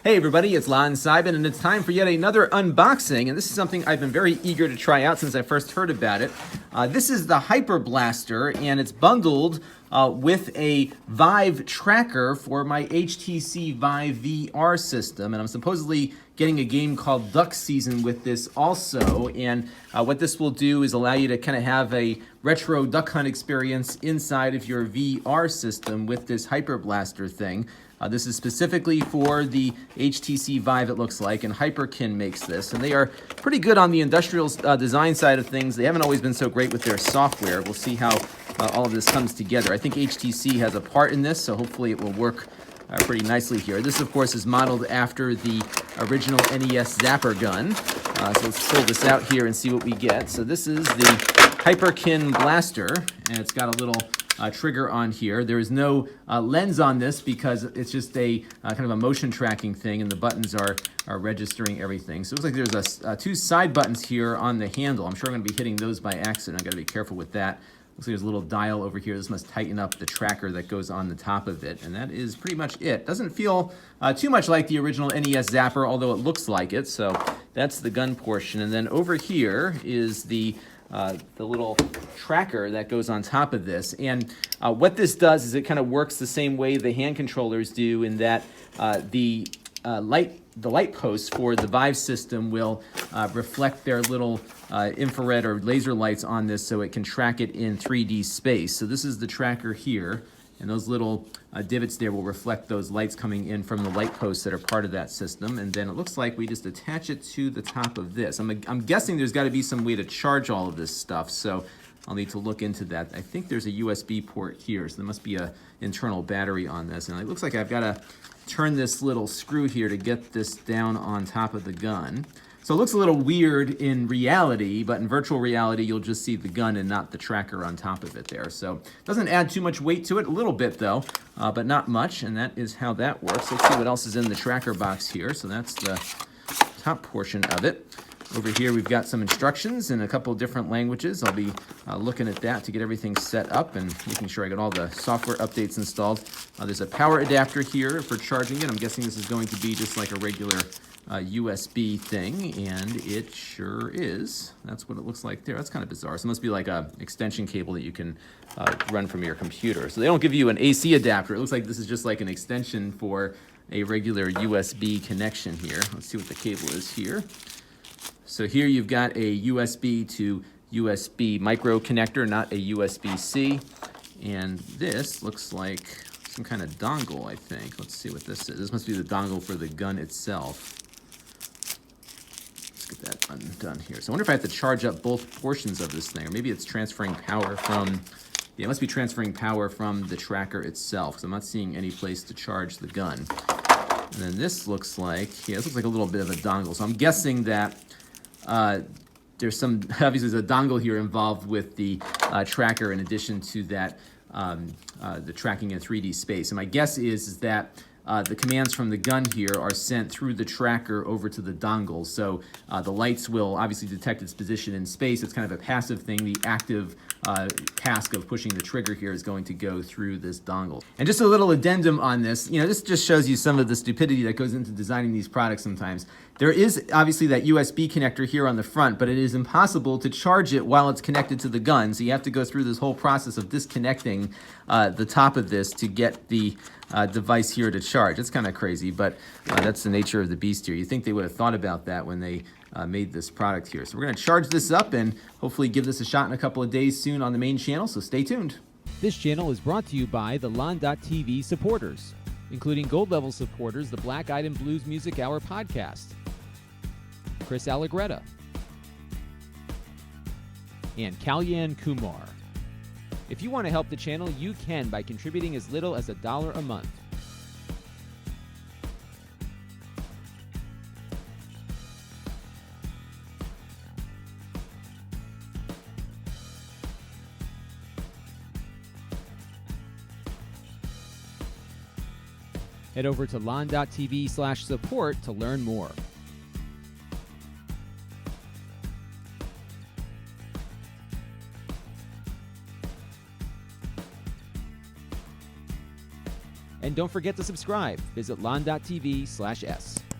Hey everybody, it's Lon Simon, and it's time for yet another unboxing, and this is something I've been very eager to try out since I first heard about it. This is the Hyper Blaster, and it's bundled with a Vive tracker for my HTC Vive VR system, and I'm supposedly getting a game called Duck Season with this also, and what this will do is allow you to kind of have a retro duck hunt experience inside of your VR system with this Hyper Blaster thing. This is specifically for the HTC Vive, it looks like, and Hyperkin makes this. And they are pretty good on the industrial design side of things. They haven't always been so great with their software. We'll see how all of this comes together. I think HTC has a part in this, so hopefully it will work pretty nicely here. This, of course, is modeled after the original NES Zapper gun. So let's pull this out here and see what we get. So this is the Hyperkin Blaster, and it's got a little trigger on here. There is no lens on this because it's just a kind of a motion tracking thing, and the buttons are registering everything. So it looks like there's two side buttons here on the handle. I'm sure I'm going to be hitting those by accident. I've got to be careful with that. Looks like there's a little dial over here. This must tighten up the tracker that goes on the top of it, and that is pretty much it. Doesn't feel too much like the original NES Zapper, although it looks like it. So that's the gun portion, and then over here is the little tracker that goes on top of this. And what this does is it kind of works the same way the hand controllers do, in that the light posts for the Vive system will reflect their little infrared or laser lights on this so it can track it in 3D space. So this is the tracker here, and those little divots there will reflect those lights coming in from the light posts that are part of that system. And then it looks like we just attach it to the top of this. I'm guessing there's got to be some way to charge all of this stuff, so I'll need to look into that. I think there's a USB port here, so there must be an internal battery on this. And it looks like I've got to turn this little screw here to get this down on top of the gun. So it looks a little weird in reality, but in virtual reality, you'll just see the gun and not the tracker on top of it there. So it doesn't add too much weight to it, a little bit though, but not much, and that is how that works. Let's see what else is in the tracker box here. So that's the top portion of it. Over here, we've got some instructions in a couple of different languages. I'll be looking at that to get everything set up and making sure I get all the software updates installed. There's a power adapter here for charging it. I'm guessing this is going to be just like a regular USB thing, and it sure is. That's what it looks like there. That's kind of bizarre. So it must be like a extension cable that you can run from your computer. So they don't give you an AC adapter. It looks like this is just like an extension for a regular USB connection here. Let's see what the cable is here. So here you've got a USB to USB micro connector, not a USB-C. And this looks like some kind of dongle, I think. Let's see what this is. This must be the dongle for the gun itself. Let's get that undone here. So I wonder if I have to charge up both portions of this thing, or maybe it's transferring power from, yeah, it must be transferring power from the tracker itself, because I'm not seeing any place to charge the gun. And then this looks like, yeah, this looks like a little bit of a dongle. So I'm guessing that there's some, obviously there's a dongle here involved with the tracker in addition to that, the tracking in 3D space. And my guess is that the commands from the gun here are sent through the tracker over to the dongle. So the lights will obviously detect its position in space. It's kind of a passive thing. The active task of pushing the trigger here is going to go through this dongle. And just a little addendum on this, you know, this just shows you some of the stupidity that goes into designing these products sometimes. There is obviously that USB connector here on the front, but it is impossible to charge it while it's connected to the gun. So you have to go through this whole process of disconnecting the top of this to get the device here to charge. It's kind of crazy, but that's the nature of the beast here. You think they would have thought about that when they made this product here. So we're going to charge this up and hopefully give this a shot in a couple of days soon on the main channel, so stay tuned. This channel is brought to you by the Lon.TV supporters, including gold level supporters, the Black Eyed and Blues Music Hour podcast, Chris Allegretta, and Kalyan Kumar. If you want to help the channel, you can by contributing as little as $1 a month. Head over to lon.tv/support to learn more. And And don't forget to subscribe. Visit lon.tv/s.